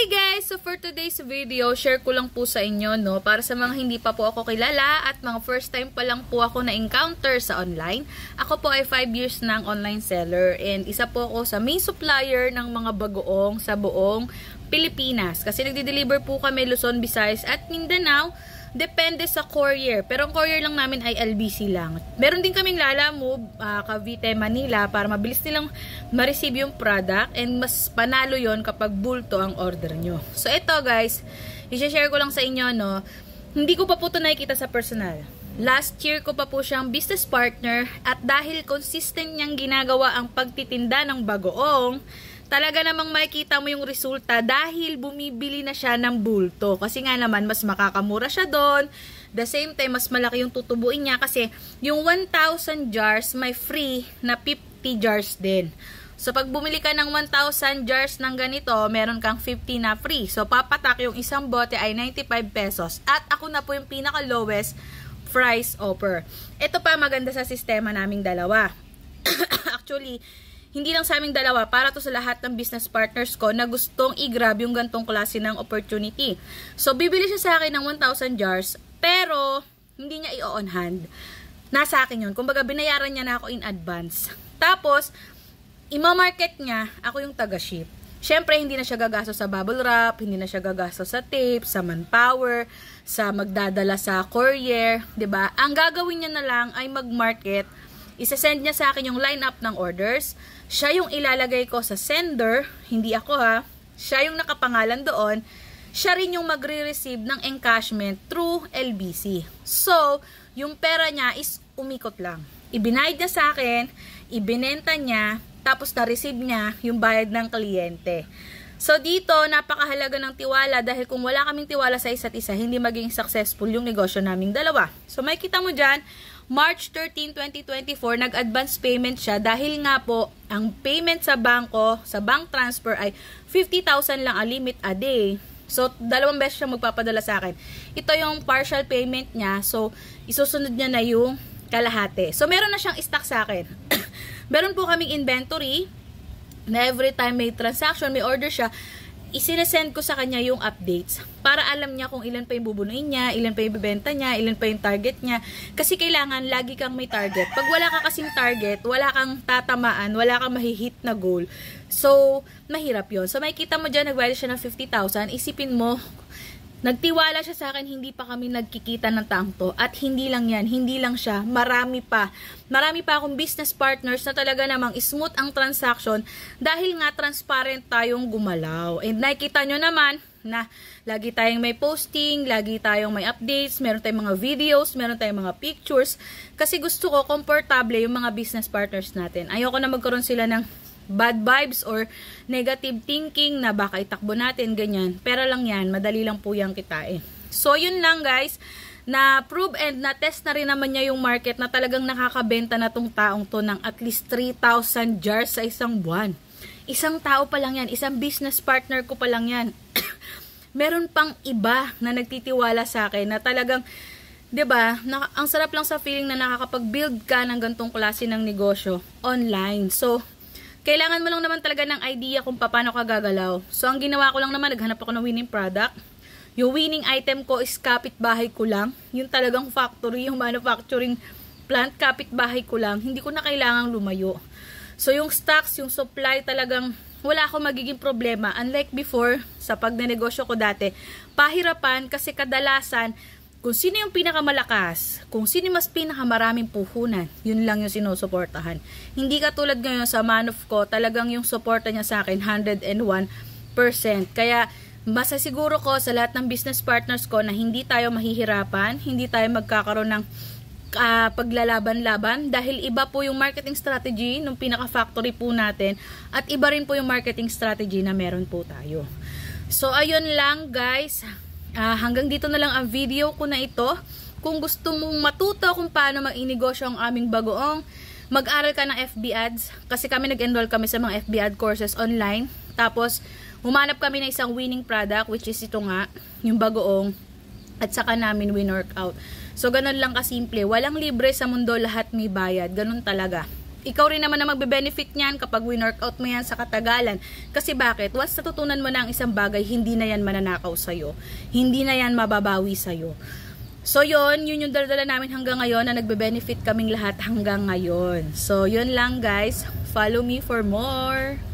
Hey guys! So for today's video, share ko lang po sa inyo, no? Para sa mga hindi pa po ako kilala at mga first time pa lang po ako na-encounter sa online. Ako po ay 5 years ng online seller and isa po ako sa main supplier ng mga bagoong sa buong Pilipinas. Kasi nagdi-deliver po kami Luzon, Visayas at Mindanao. Depende sa courier. Pero ang courier lang namin ay LBC lang. Meron din kaming Lalamove, Cavite, Manila para mabilis nilang ma-receive yung product and mas panalo yon kapag bulto ang order nyo. So ito guys, i-share ko lang sa inyo, no. Hindi ko pa po ito nakikita sa personal. Last year ko pa po siyang business partner at dahil consistent niyang ginagawa ang pagtitinda ng bagoong, talaga namang makikita mo yung resulta dahil bumibili na siya ng bulto. Kasi nga naman, mas makakamura siya doon. The same time, mas malaki yung tutubuin niya kasi yung 1,000 jars, may free na 50 jars din. So, pag bumili ka ng 1,000 jars ng ganito, meron kang 50 na free. So, papatak yung isang bote ay 95 pesos. At ako na po yung pinaka-lowest price offer. Ito pa maganda sa sistema naming dalawa. Actually, hindi lang sa aming dalawa, para to sa lahat ng business partners ko na gustong i-grab yung gantong klase ng opportunity. So, bibili siya sa akin ng 1,000 jars, pero hindi niya i-on hand. Nasa akin yun. Kumbaga, binayaran niya na ako in advance. Tapos, ima-market niya, ako yung taga-ship. Siyempre, hindi na siya gagastos sa bubble wrap, hindi na siya gagastos sa tape, sa manpower, sa magdadala sa courier, 'di ba? Ang gagawin niya na lang ay mag-market. Isasend niya sa akin yung lineup ng orders. Siya yung ilalagay ko sa sender, hindi ako ha. Siya yung nakapangalan doon. Siya rin yung magre-receive ng encashment through LBC. So, yung pera niya is umikot lang. Ibinayad niya sa akin, ibinenta niya, tapos na-receive niya yung bayad ng kliyente. So, dito, napakahalaga ng tiwala dahil kung wala kaming tiwala sa isa't isa, hindi maging successful yung negosyo naming dalawa. So, makikita mo dyan, March 13, 2024, nag-advance payment siya dahil nga po, ang payment sa bangko, sa bank transfer ay 50,000 lang a limit a day. So, 2 beses siya magpapadala sa akin. Ito yung partial payment niya. So, isusunod niya na yung kalahati. So, meron na siyang stock sa akin. Meron po kaming inventory na every time may transaction, may order siya, isinesend ko sa kanya yung updates para alam niya kung ilan pa yung bubunuin niya, ilan pa yung bibenta niya, ilan pa yung target niya. Kasi kailangan lagi kang may target. Pag wala ka kasing target, wala kang tatamaan, wala kang mahihit na goal. So, mahirap yon. So, makikita mo dyan, nag-value siya ng 50,000. Isipin mo, nagtiwala siya sa akin, hindi pa kami nagkikita ng tangto. At hindi lang yan, hindi lang siya, marami pa. Marami pa akong business partners na talaga namang smooth ang transaction dahil nga transparent tayong gumalaw. And nakikita nyo naman na lagi tayong may posting, lagi tayong may updates, meron tayong mga videos, meron tayong mga pictures. Kasi gusto ko, komportable yung mga business partners natin. Ayoko na magkaroon sila ng bad vibes or negative thinking na baka itakbo natin, ganyan. Pero lang yan, madali lang po yung kitain. So, yun lang guys, na prove and na test na rin naman niya yung market na talagang nakakabenta na tong taong to ng at least 3,000 jars sa isang buwan. Isang tao pa lang yan, isang business partner ko pa lang yan. Meron pang iba na nagtitiwala sa akin na talagang, 'di ba? Ang sarap lang sa feeling na nakakapag-build ka ng gantong klase ng negosyo online. So, kailangan mo lang naman talaga ng idea kung paano ka gagalaw. So, ang ginawa ko lang naman, naghanap ako ng winning product. Yung winning item ko is kapitbahay ko lang. Yung talagang factory, yung manufacturing plant, kapitbahay ko lang. Hindi ko na kailangang lumayo. So, yung stocks, yung supply talagang wala akong magiging problema. Unlike before, sa pagnenegosyo ko dati, pahirapan kasi kadalasan, kung sino yung pinakamalakas, kung sino mas pinakamaraming puhunan, yun lang yung sinusuportahan. Hindi katulad ngayon sa Manof ko, talagang yung suporta niya sa akin 101%. Kaya masasiguro ko sa lahat ng business partners ko na hindi tayo mahihirapan, hindi tayo magkakaroon ng paglalaban-laban dahil iba po yung marketing strategy ng pinaka-factory po natin at iba rin po yung marketing strategy na meron po tayo. So ayun lang guys. Hanggang dito na lang ang video ko na ito. Kung gusto mong matuto kung paano mag-inegosyo ang aming bagoong, mag-aral ka ng FB ads. Kasi kami nag-enroll kami sa mga FB ad courses online. Tapos, humanap kami ng isang winning product, which is ito nga, yung bagoong. At saka namin win-workout. So, ganun lang kasimple. Walang libre sa mundo, lahat may bayad. Ganun talaga. ikaw rin naman na magbe-benefit niyan kapag win-workout mo yan sa katagalan. Kasi bakit? Once natutunan mo na ang isang bagay, hindi na yan mananakaw sa'yo. Hindi na yan mababawi sa'yo. So yun yung dala-dala namin hanggang ngayon na nagbe-benefit kaming lahat hanggang ngayon. So yun lang guys. Follow me for more.